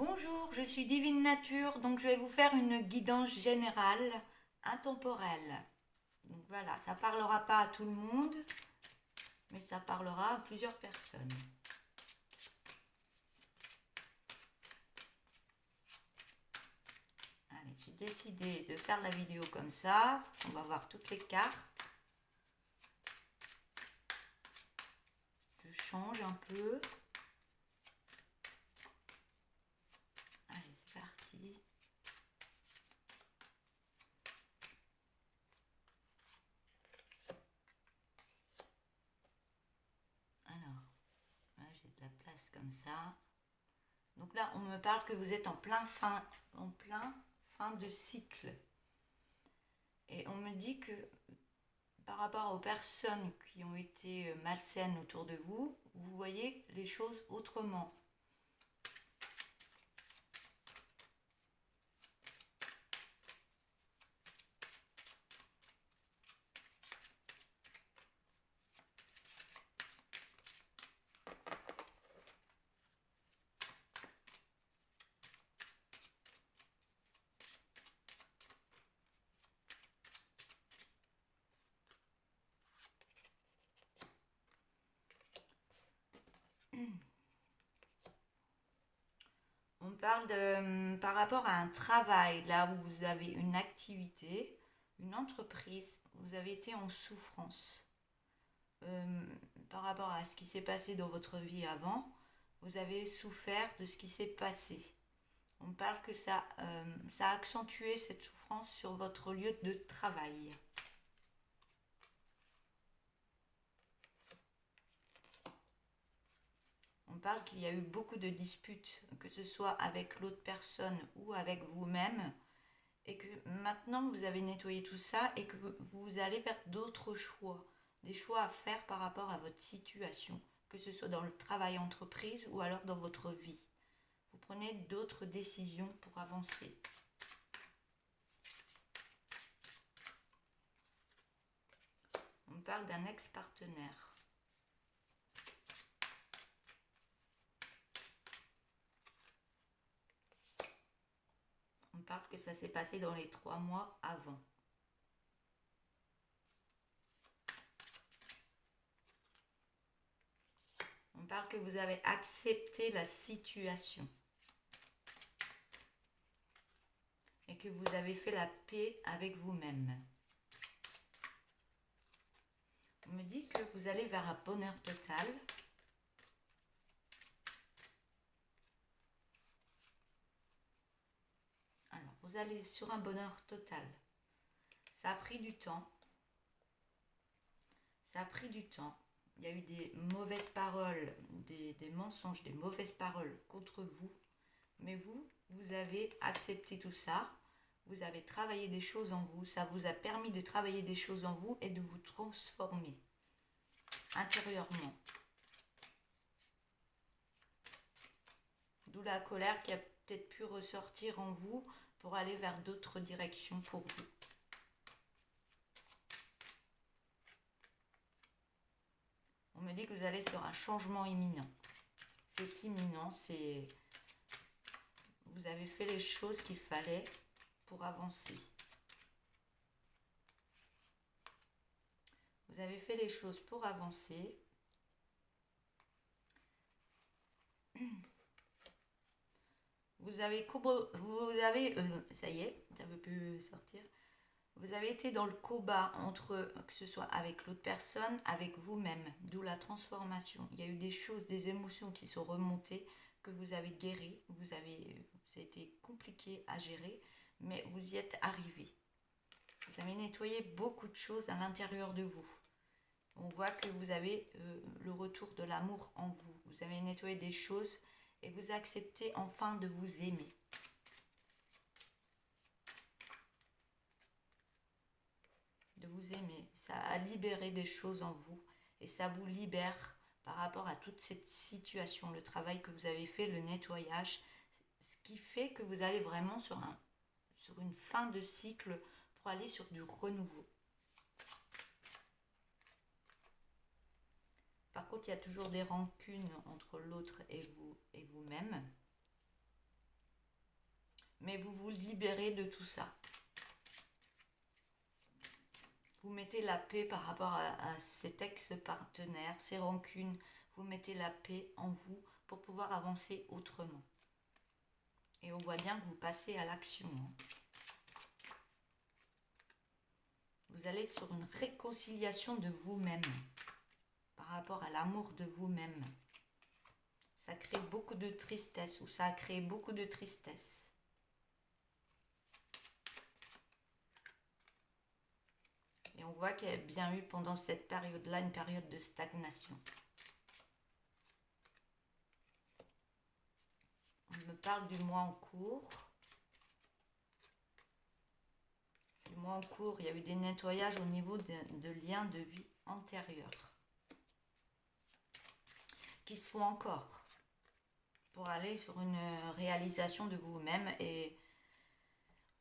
Bonjour, je suis Divine Nature, donc je vais vous faire une guidance générale intemporelle. Donc voilà, ça parlera pas à tout le monde, mais ça parlera à plusieurs personnes. Allez, j'ai décidé de faire la vidéo comme ça. On va voir toutes les cartes. Je change un peu. Allez, c'est parti. Alors, là, j'ai de la place comme ça. Donc là, on me parle que vous êtes en plein fin de cycle. Et on me dit que par rapport aux personnes qui ont été malsaines autour de vous, vous voyez les choses autrement. On parle de par rapport à un travail, là où vous avez une activité, une entreprise, vous avez été en souffrance. Euh, Par rapport à ce qui s'est passé dans votre vie avant, vous avez souffert de ce qui s'est passé. On parle que ça a accentué cette souffrance sur votre lieu de travail. On parle qu'il y a eu beaucoup de disputes, que ce soit avec l'autre personne ou avec vous-même, et que maintenant vous avez nettoyé tout ça et que vous allez vers d'autres choix, des choix à faire par rapport à votre situation, que ce soit dans le travail entreprise ou alors dans votre vie. Vous prenez d'autres décisions pour avancer. On parle d'un ex-partenaire. On parle que ça s'est passé dans les 3 mois avant. On parle que vous avez accepté la situation. Et que vous avez fait la paix avec vous-même. On me dit que vous allez vers un bonheur total. Alors, vous allez sur un bonheur total. Ça a pris du temps. Ça a pris du temps. Il y a eu des mauvaises paroles, des mensonges, des mauvaises paroles contre vous. Mais vous avez accepté tout ça. Vous avez travaillé des choses en vous. Ça vous a permis de travailler des choses en vous et de vous transformer intérieurement. D'où la colère qui a peut-être pu ressortir en vous pour aller vers d'autres directions pour vous. On me dit que vous allez sur un changement imminent. C'est imminent, vous avez fait les choses qu'il fallait pour avancer. Vous avez fait les choses pour avancer. Ça y est, ça ne veut plus sortir. Vous avez été dans le combat entre, que ce soit avec l'autre personne, avec vous-même, d'où la transformation. Il y a eu des choses, des émotions qui sont remontées, que vous avez guéri. Ça a été compliqué à gérer, mais vous y êtes arrivé. Vous avez nettoyé beaucoup de choses à l'intérieur de vous. On voit que vous avez le retour de l'amour en vous. Vous avez nettoyé des choses et vous acceptez enfin de vous aimer. De vous aimer. Ça a libéré des choses en vous et ça vous libère par rapport à toute cette situation, le travail que vous avez fait, le nettoyage, ce qui fait que vous allez vraiment sur une fin de cycle pour aller sur du renouveau. Par contre, il y a toujours des rancunes entre l'autre et vous et vous-même. mais vous vous libérez de tout ça. Vous mettez la paix par rapport à cet ex-partenaire, ces rancunes. Vous mettez la paix en vous pour pouvoir avancer autrement. Et on voit bien que vous passez à l'action. Vous allez sur une réconciliation de vous-même par rapport à l'amour de vous-même. Ça crée beaucoup de tristesse ou ça a créé beaucoup de tristesse. Et on voit qu'il y a bien eu pendant cette période-là une période de stagnation. On me parle du mois en cours. Du mois en cours, il y a eu des nettoyages au niveau de liens de vie antérieurs qui se font encore pour aller sur une réalisation de vous-même. Et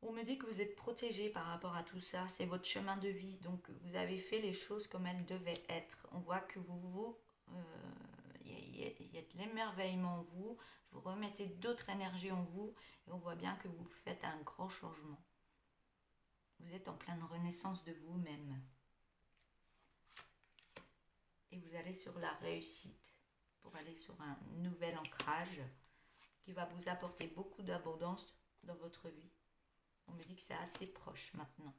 on me dit que vous êtes protégé par rapport à tout ça. C'est votre chemin de vie. Donc, vous avez fait les choses comme elles devaient être. On voit que il y a de l'émerveillement en vous. Vous remettez d'autres énergies en vous. Et on voit bien que vous faites un grand changement. Vous êtes en pleine renaissance de vous-même. Et vous allez sur la réussite pour aller sur un nouvel ancrage qui va vous apporter beaucoup d'abondance dans votre vie. On me dit que c'est assez proche maintenant.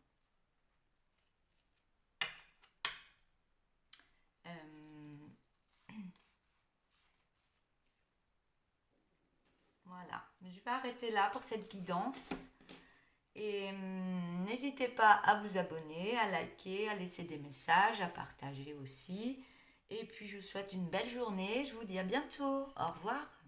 Voilà, je vais arrêter là pour cette guidance. Et n'hésitez pas à vous abonner, à liker, à laisser des messages, à partager aussi. Et puis je vous souhaite une belle journée. Je vous dis à bientôt. Au revoir.